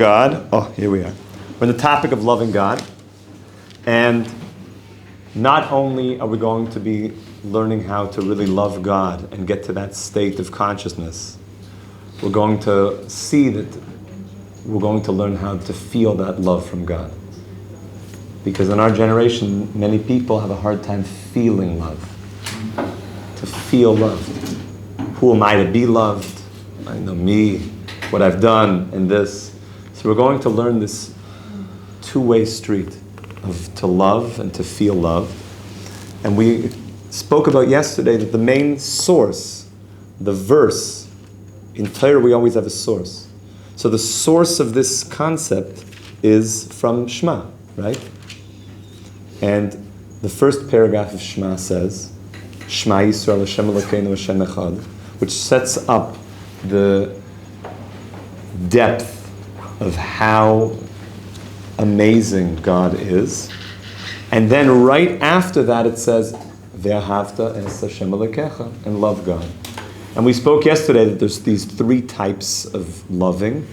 God. Oh, here we are. We're on the topic of loving God. And not only are we going to be learning how to really love God and get to that state of consciousness, we're going to see that we're going to learn how to feel that love from God. Because in our generation, many people have a hard time feeling love. To feel loved. Who am I to be loved? I know me, what I've done, and this. So we're going to learn this two-way street of to love and to feel love. And we spoke about yesterday that the main source, the verse, in Torah we always have a source. So the source of this concept is from Shema, right? And the first paragraph of Shema says, Shema Yisrael Hashem Elokeinu Hashem Echad, which sets up the depth of how amazing God is. And then right after that it says, Ve'ahavta es Hashem Elokecha, and love God. And we spoke yesterday that there's these three types of loving.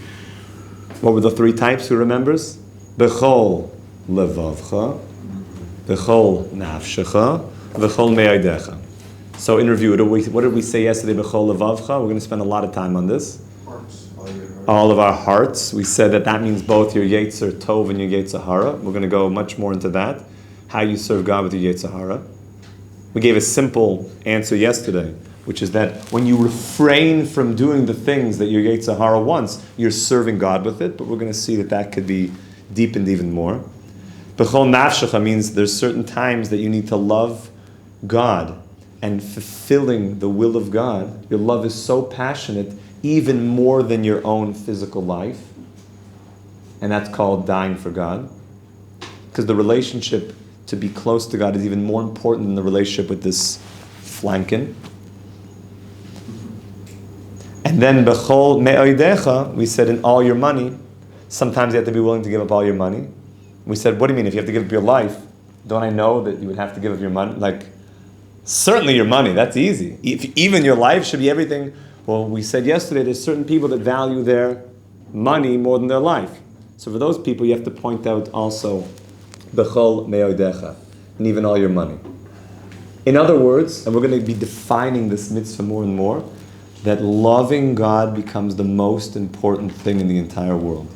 What were the three types? Who remembers? Bechol levavcha, Bechol nafshecha, Bechol me'odecha. So in review, what did we say yesterday? Bechol levavcha. We're going to spend a lot of time on this. All of our hearts. We said that means both your Yetzer Tov and your Yetzer Hara. We're going to go much more into that. How you serve God with your Yetzer Hara. We gave a simple answer yesterday, which is that when you refrain from doing the things that your Yetzer Hara wants, you're serving God with it. But we're going to see that could be deepened even more. B'chol nafshecha means there's certain times that you need to love God and fulfilling the will of God. Your love is so passionate, even more than your own physical life. And that's called dying for God. Because the relationship to be close to God is even more important than the relationship with this flanken. And then bechol me'odecha, we said in all your money. Sometimes you have to be willing to give up all your money. We said, what do you mean? If you have to give up your life, don't I know that you would have to give up your money? Like, certainly your money, that's easy. If even your life should be everything. Well, we said yesterday, there's certain people that value their money more than their life. So for those people, you have to point out also, bechol me'odecha, and even all your money. In other words, and we're going to be defining this mitzvah more and more, that loving God becomes the most important thing in the entire world.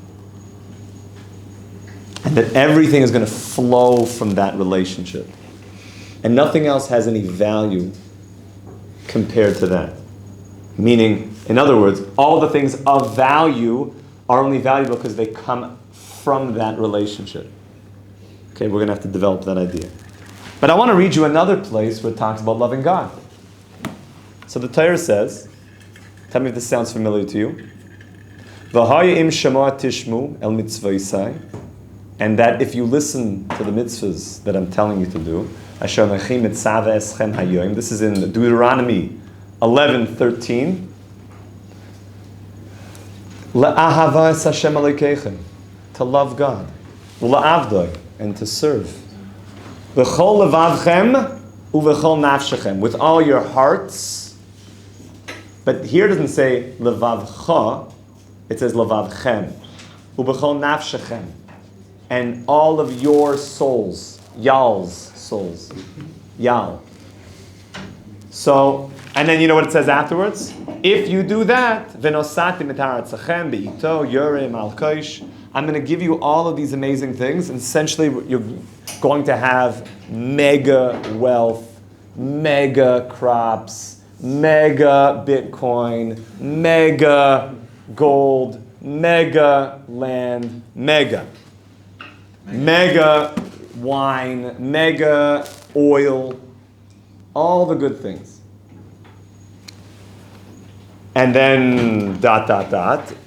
And that everything is going to flow from that relationship. And nothing else has any value compared to that. Meaning, in other words, all the things of value are only valuable because they come from that relationship. Okay, we're going to have to develop that idea. But I want to read you another place where it talks about loving God. So the Torah says, tell me if this sounds familiar to you. V'haya im shema tishmu el mitzvosai, and that if you listen to the mitzvahs that I'm telling you to do, asher nechim mitzaveh eschem hayoim. This is in Deuteronomy 11:13. Ahavas Hashem Elokeichem, to love God, u'la'avdoi, and to serve. V'chol levavchem u'v'chol nafshechem, with all your hearts. But here it doesn't say levavcha, it says levavchem, u'v'chol nafshechem, and all of your souls, y'all's souls, y'all. So, and then you know what it says afterwards? If you do that, I'm going to give you all of these amazing things. And essentially, you're going to have mega wealth, mega crops, mega Bitcoin, mega gold, mega land, mega wine, mega oil, all the good things. And then, ...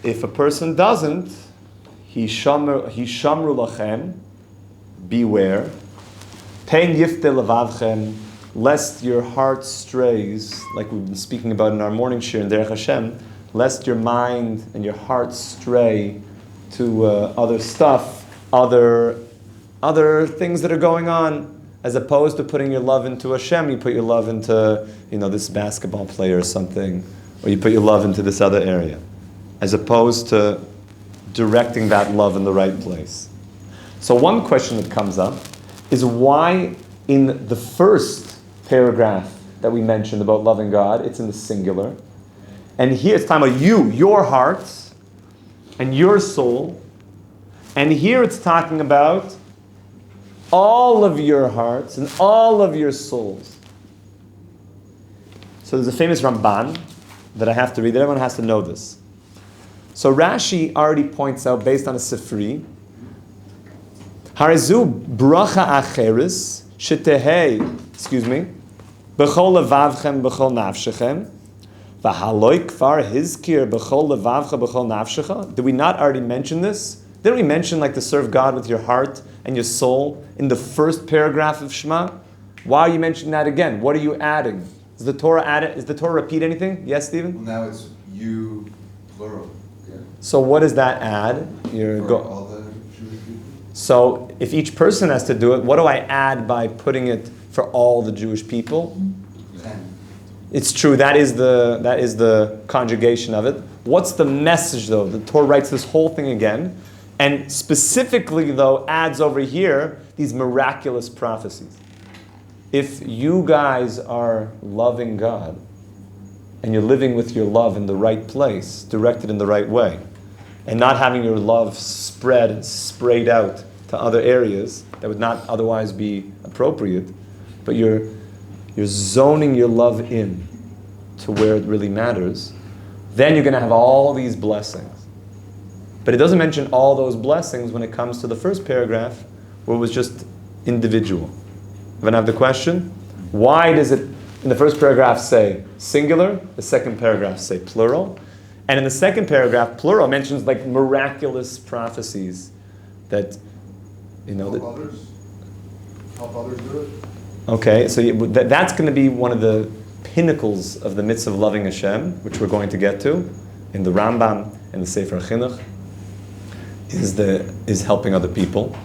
if a person doesn't, Hishamru lachem, beware, Pein yifte levavchem, lest your heart strays, like we've been speaking about in our morning shir in Derech Hashem, lest your mind and your heart stray to other stuff, other things that are going on. As opposed to putting your love into Hashem, you put your love into, this basketball player or something, or you put your love into this other area. As opposed to directing that love in the right place. So one question that comes up is why in the first paragraph that we mentioned about loving God, it's in the singular. And here it's talking about you, your hearts, and your soul. And here it's talking about all of your hearts and all of your souls. So there's a famous Ramban that I have to read, that everyone has to know this. So Rashi already points out, based on a Sifri, Harizu bracha acheris shetehei, b'chol levavchem b'chol nafshechem, v'haloi kvar hizkir b'chol levavcha b'chol nafshecha. Did we not already mention this? Didn't we mention like to serve God with your heart and your soul in the first paragraph of Shema? Why are you mentioning that again? What are you adding? Is the Torah repeat anything? Yes, Stephen? Well, now it's you, plural. Yeah. So what does that add? All the Jewish people? So if each person has to do it, what do I add by putting it for all the Jewish people? 10. It's true, that is the conjugation of it. What's the message though? The Torah writes this whole thing again, and specifically though adds over here these miraculous prophecies. If you guys are loving God, and you're living with your love in the right place, directed in the right way, and not having your love spread and sprayed out to other areas that would not otherwise be appropriate, but you're zoning your love in to where it really matters, then you're going to have all these blessings. But it doesn't mention all those blessings when it comes to the first paragraph, where it was just individual. If I have the question, why does it in the first paragraph say singular, the second paragraph say plural, and in the second paragraph, plural mentions like miraculous prophecies that, Help others do it. Okay, so that's going to be one of the pinnacles of the mitzvah of loving Hashem, which we're going to get to in the Rambam and the Sefer Chinuch, is helping other people.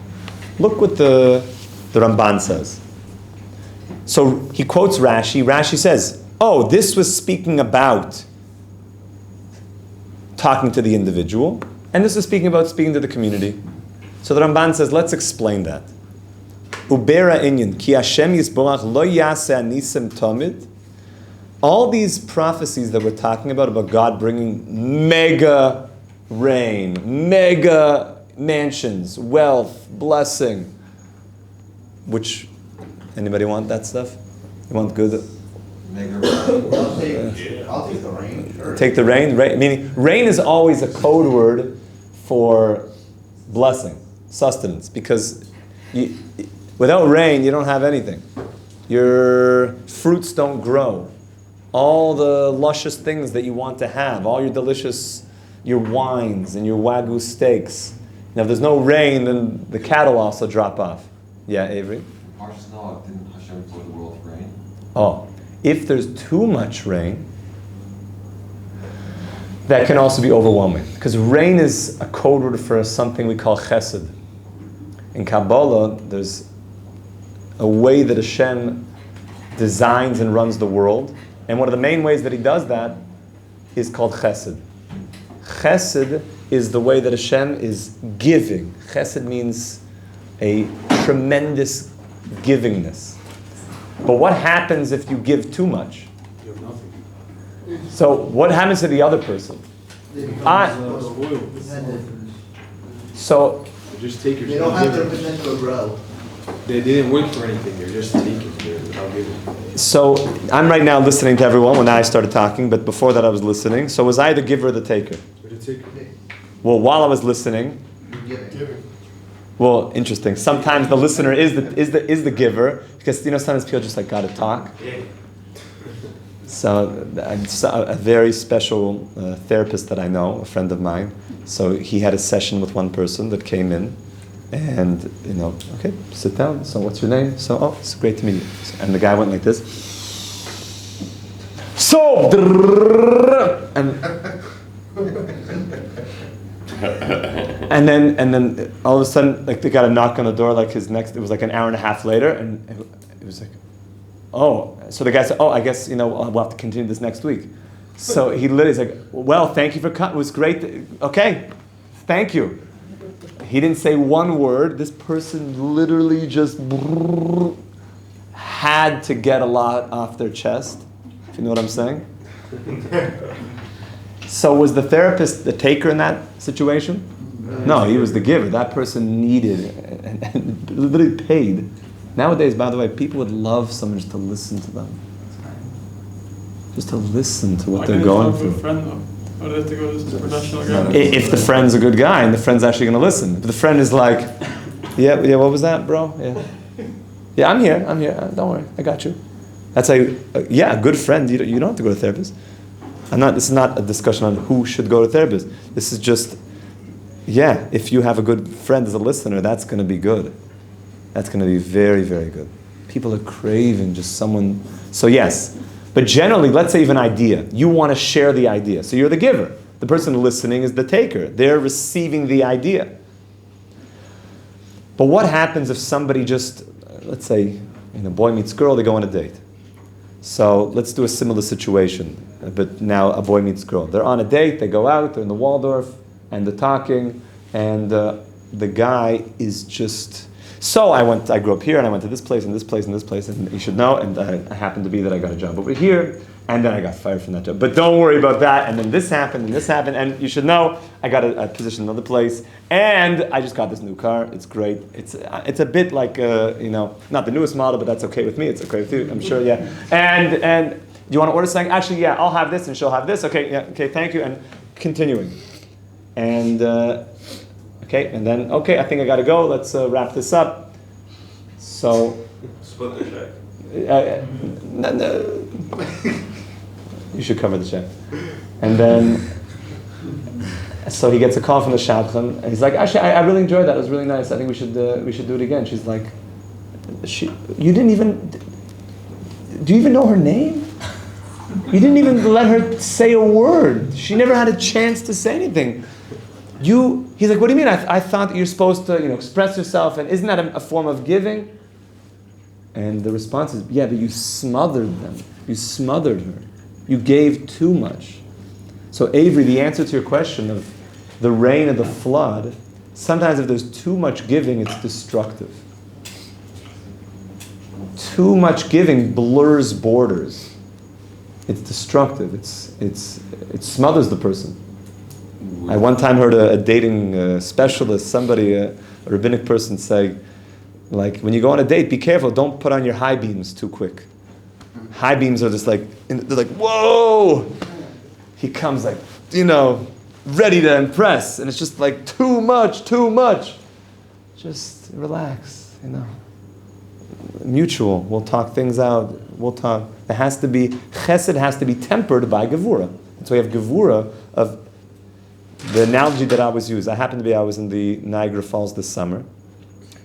Look what the Ramban says. So he quotes Rashi. Rashi says, oh, this was speaking about talking to the individual, and this is speaking to the community. So the Ramban says, let's explain that. Ubera inyan ki Hashem yisborach lo yaseh anisim tamid. All these prophecies that we're talking about God bringing mega rain, mega mansions, wealth, blessing, which, anybody want that stuff? You want good? Mega rain. I'll take the rain. Sure. Take the rain? Meaning, rain is always a code word for blessing, sustenance, because without rain, you don't have anything. Your fruits don't grow. All the luscious things that you want to have, all your wines and your Wagyu steaks. Now, if there's no rain, then the cattle also drop off. Yeah, Avery? Parshas Noah, didn't Hashem flood the world with rain? Oh, if there's too much rain, that can also be overwhelming. Because rain is a code word for something we call chesed. In Kabbalah, there's a way that Hashem designs and runs the world. And one of the main ways that he does that is called chesed. Chesed is the way that Hashem is giving. Chesed means a tremendous givingness. But what happens if you give too much? You have nothing. So what happens to the other person? So You just take your. They don't have their potential to grow. They didn't work for anything. They're just taking without giving. So I'm right now listening to everyone when I started talking, but before that I was listening. So was I the giver or the taker? But it's taker. Well, while I was listening, Giving. well, interesting. Sometimes the listener is the giver, because sometimes people just gotta talk. So a very special therapist that I know, a friend of mine. So he had a session with one person that came in, and okay, sit down. So what's your name? So it's great to meet you. And the guy went like this. So and then all of a sudden, they got a knock on the door. It was an hour and a half later, and it was like, oh. So the guy said, oh, I guess we'll have to continue this next week. So he literally is like, well, thank you for coming. It was great. Okay, thank you. He didn't say one word. This person literally just had to get a lot off their chest. If you know what I'm saying? So was the therapist the taker in that situation? No, he was the giver. That person needed and literally paid. Nowadays, by the way, people would love someone just to listen to them. Just to listen to what they're going through. Or do they have to go to this professional guy? If the friend's a good guy and the friend's actually going to listen. If the friend is like, yeah, what was that, bro? Yeah, I'm here. Don't worry, I got you. That's a good friend. You don't have to go to a therapist. This is not a discussion on who should go to a therapist. This is just, if you have a good friend as a listener, that's going to be good. That's going to be very, very good. People are craving just someone. So yes, but generally, let's say you have an idea. You want to share the idea. So you're the giver. The person listening is the taker. They're receiving the idea. But what happens if somebody just, let's say, boy meets girl, they go on a date. So let's do a similar situation, but now a boy meets girl. They're on a date, they go out, they're in the Waldorf, and they're talking, and the guy is just, so I grew up here, and I went to this place, and this place, and this place, and you should know, and I happened to be that I got a job over here, and then I got fired from that job. But don't worry about that, and then this happened, and you should know, I got a position in another place, and I just got this new car. It's great. It's a bit like, not the newest model, but that's okay with me. It's okay with you, I'm sure, yeah. And do you want to order something? Actually, yeah, I'll have this, and she'll have this. Okay, yeah, okay, thank you, and continuing. And, and then, I think I got to go. Let's wrap this up. So... Split the check. No. You should cover the check. And then, so he gets a call from the shadchan, and he's like, actually, I really enjoyed that. It was really nice. I think we should do it again. She's like, do you even know her name? You didn't even let her say a word. She never had a chance to say anything. He's like, what do you mean? I thought that you're supposed to, express yourself, and isn't that a form of giving? And the response is, yeah, but you smothered them. You smothered her. You gave too much. So Avery, the answer to your question of the rain and the flood, sometimes if there's too much giving, it's destructive. Too much giving blurs borders. It's destructive. It smothers the person. I one time heard a dating specialist, somebody, a rabbinic person say, like, when you go on a date, be careful, don't put on your high beams too quick. High beams are just like, they're like, whoa! He comes like, ready to impress, and it's just like, too much. Just relax, Mutual, we'll talk things out, chesed has to be tempered by gevura. And so we have gevura of, the analogy that I always use, I was in the Niagara Falls this summer.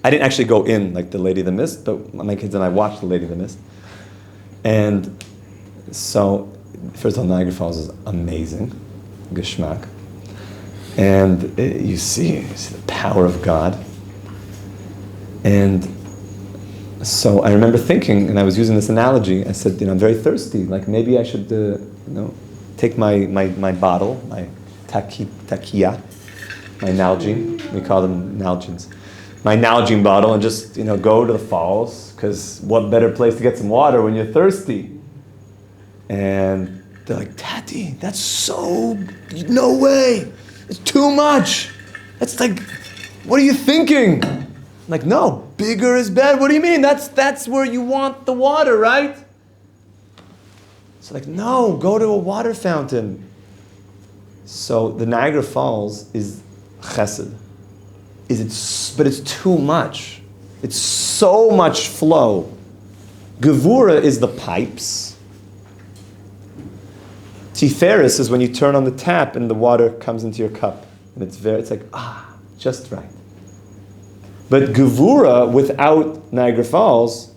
I didn't actually go in like the Lady of the Mist, but my kids and I watched the Lady of the Mist. And so, first of all, Niagara Falls is amazing, geschmack. And you see the power of God. And so I remember thinking, and I was using this analogy, I said, I'm very thirsty, like maybe I should, take my bottle, my takia, my Nalgene, we call them Nalgenes, my Nalgene bottle, and just, go to the falls, because what better place to get some water when you're thirsty? And they're like, Tati, that's so, no way, it's too much. It's like, what are you thinking? I'm like, no, bigger is better. What do you mean? That's where you want the water, right? It's like, no, go to a water fountain. So the Niagara Falls is chesed. But it's too much. It's so much flow. Gevura is the pipes. Tiferes is when you turn on the tap and the water comes into your cup. And it's like, just right. But Gevura without Niagara Falls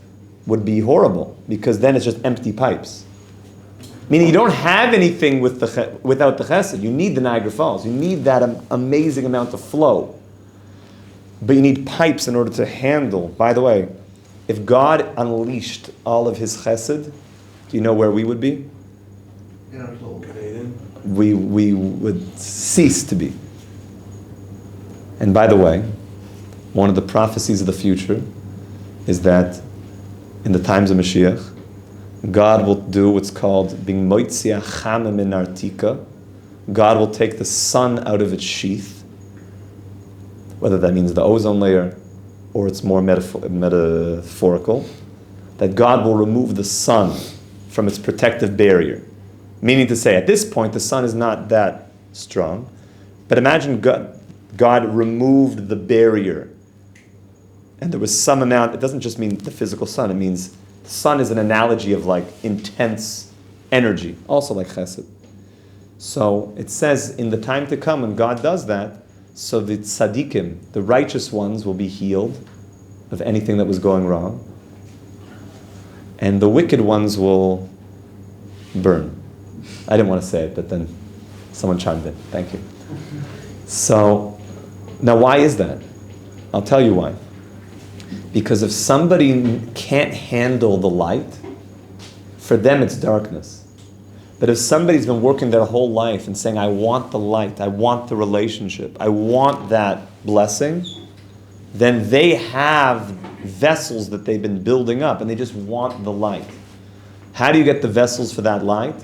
would be horrible, because then it's just empty pipes. Meaning you don't have anything without the chesed. You need the Niagara Falls. You need that amazing amount of flow. But you need pipes in order to handle. By the way, if God unleashed all of His chesed, do you know where we would be? In our soul. We would cease to be. And by the way, one of the prophecies of the future is that in the times of Mashiach, God will do what's called being moitziah chama min artika. God will take the sun out of its sheath, whether that means the ozone layer or it's more metaphorical, that God will remove the sun from its protective barrier. Meaning to say, at this point, the sun is not that strong, but imagine God removed the barrier, and there was some amount, it doesn't just mean the physical sun, it means the sun is an analogy of like intense energy, also like chesed. So it says in the time to come when God does that, so the tzaddikim, the righteous ones, will be healed of anything that was going wrong, and the wicked ones will burn. I didn't want to say it, but then someone chimed in. Thank you. So, now why is that? I'll tell you why. Because if somebody can't handle the light, for them it's darkness. But if somebody's been working their whole life and saying, I want the light, I want the relationship, I want that blessing, then they have vessels that they've been building up and they just want the light. How do you get the vessels for that light?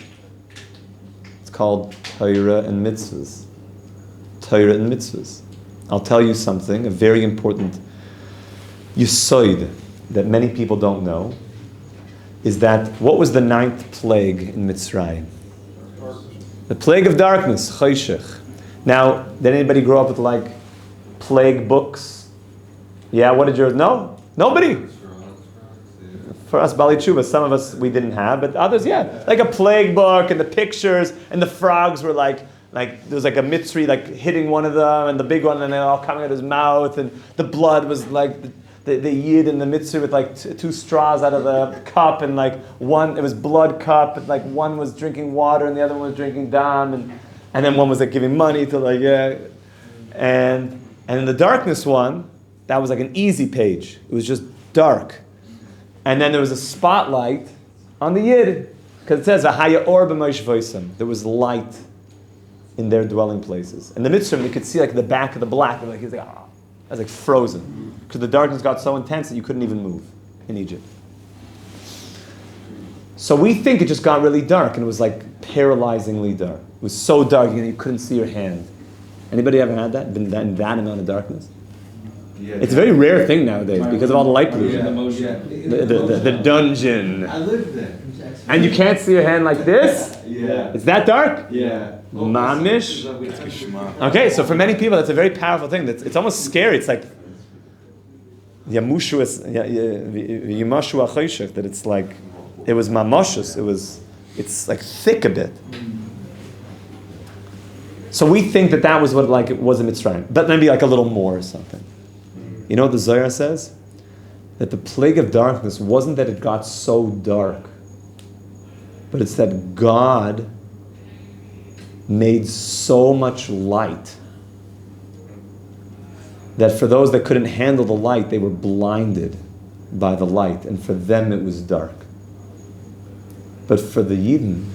It's called Torah and mitzvahs. Torah and mitzvahs. I'll tell you something, a very important yisoid that many people don't know, is that what was the 9th plague in Mitzrayim? The plague of darkness, choshech. Now, did anybody grow up with like plague books? Yeah, what did yours? No? Nobody? For us, Bali Tshuva, some of us we didn't have, but others, yeah. Like a plague book and the pictures and the frogs were like there was like a Mitzri like hitting one of them and the big one and they're all coming out of his mouth and the blood was like the Yid and the Mitzri with like two straws out of the cup and like one, it was blood cup and like one was drinking water and the other one was drinking dam and then one was like giving money to like, yeah. And in the darkness one, that was like an easy page. It was just dark. And then there was a spotlight on the Yid. Because it says, Ahaya or b'moish voisam. There was light in their dwelling places. And the Mitzrayim, you could see like the back of the black. Like, he's like, ah. I was like frozen. Because the darkness got so intense that you couldn't even move in Egypt. So we think it just got really dark. And it was like paralyzingly dark. It was so dark you couldn't see your hand. Anybody ever had that? Been in that amount of darkness? Yeah, It's a very rare thing nowadays because of all the light pollution. The dungeon. I lived there. And you can't see your hand like this? Yeah. It's that dark? Yeah. Mamish? Okay, so for many people that's a very powerful thing. It's almost scary. It's like Yamushu Achoshech, that it's like it was mamoshes. It's like thick a bit. So we think that was what like it was in Mitzrayim, but maybe like a little more or something. You know what the Zohar says? That the plague of darkness wasn't that it got so dark, but it's that God made so much light that for those that couldn't handle the light, they were blinded by the light, and for them it was dark. But for the Yidden,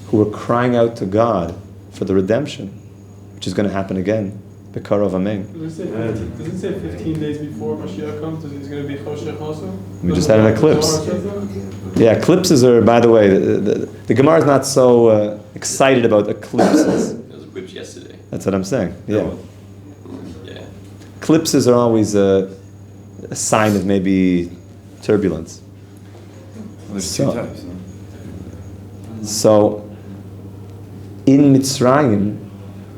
who were crying out to God for the redemption, which is going to happen again, Bekarov Amen. Does it say 15 days before Mashiach comes, it's going to be Choshech also? We just had an eclipse. Yeah, eclipses are, by the way, the Gemara is not so excited about eclipses. There was a eclipse yesterday. That's what I'm saying. Yeah. Yeah. Eclipses are always a sign of maybe turbulence. There's two types. So, in Mitzrayim,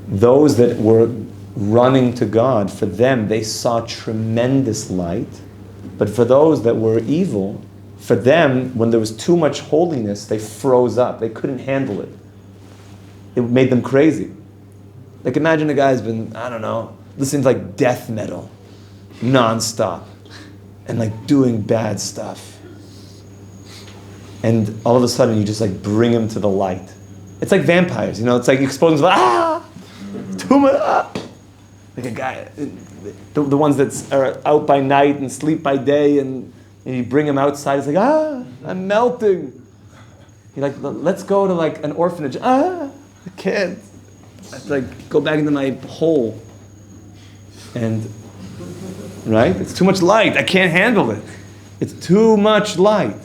those that were running to God, for them, they saw tremendous light. But for those that were evil, for them, when there was too much holiness, they froze up. They couldn't handle it. It made them crazy. Like imagine a guy's been, I don't know, listening to like death metal, nonstop, and like doing bad stuff. And all of a sudden you just like bring him to the light. It's like vampires, you know, it's like exposing, too much, like a guy, the ones that are out by night and sleep by day, and you bring him outside, it's like, I'm melting. You're like, let's go to like an orphanage. I can't. I have to like go back into my hole. And, right? It's too much light. I can't handle it. It's too much light.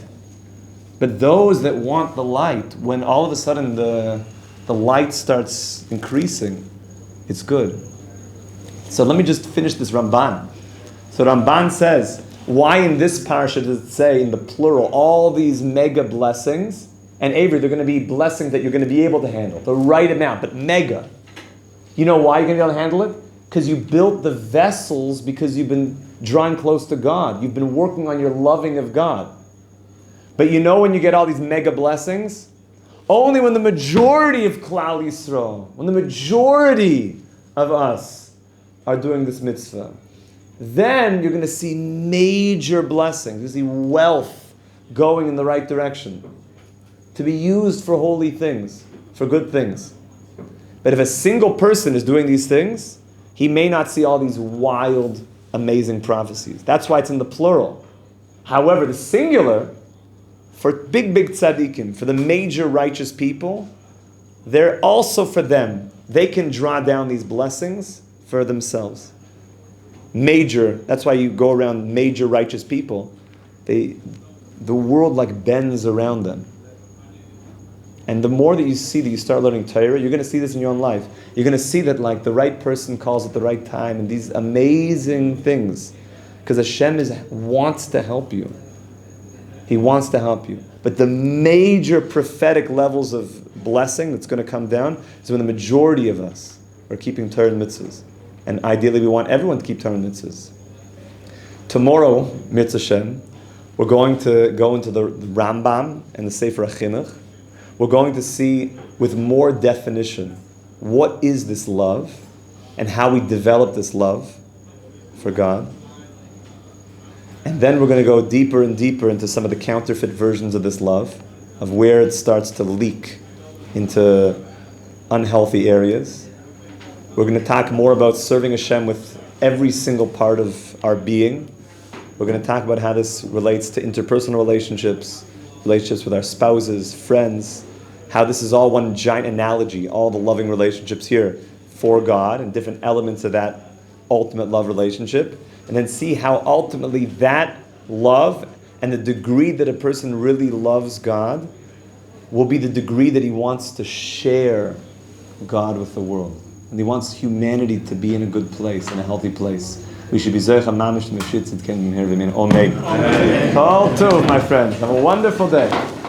But those that want the light, when all of a sudden the light starts increasing, it's good. So let me just finish this Ramban. So Ramban says, why in this parsha does it say in the plural all these mega blessings? And Avery, they're going to be blessings that you're going to be able to handle, the right amount, but mega. You know why you're going to be able to handle it? Because you built the vessels because you've been drawing close to God. You've been working on your loving of God. But you know when you get all these mega blessings? Only when the majority of Klal Yisrael, when the majority of us are doing this mitzvah, then you're going to see major blessings. You see wealth going in the right direction to be used for holy things, for good things. But if a single person is doing these things, he may not see all these wild, amazing prophecies. That's why it's in the plural. However, the singular, for big tzaddikim, for the major righteous people, they're also for them. They can draw down these blessings for themselves. Major, that's why you go around major righteous people. The world like bends around them. And the more that you see that you start learning Torah, you're going to see this in your own life. You're going to see that like the right person calls at the right time and these amazing things. Because Hashem wants to help you. He wants to help you. But the major prophetic levels of blessing that's going to come down is when the majority of us are keeping Torah and mitzvahs. And ideally we want everyone to keep Torah and mitzvahs. Tomorrow, Mitzvah Hashem, we're going to go into the Rambam and the Sefer HaChinuch. We're going to see with more definition what is this love and how we develop this love for God. And then we're going to go deeper and deeper into some of the counterfeit versions of this love, of where it starts to leak into unhealthy areas. We're going to talk more about serving Hashem with every single part of our being. We're going to talk about how this relates to interpersonal relationships with our spouses, friends, how this is all one giant analogy, all the loving relationships here for God and different elements of that ultimate love relationship. And then see how ultimately that love and the degree that a person really loves God will be the degree that he wants to share God with the world. And he wants humanity to be in a good place, in a healthy place. We should be Zocha Mamish Meshitz Kingdom here. Amen. Kol Tov, my friends. Have a wonderful day.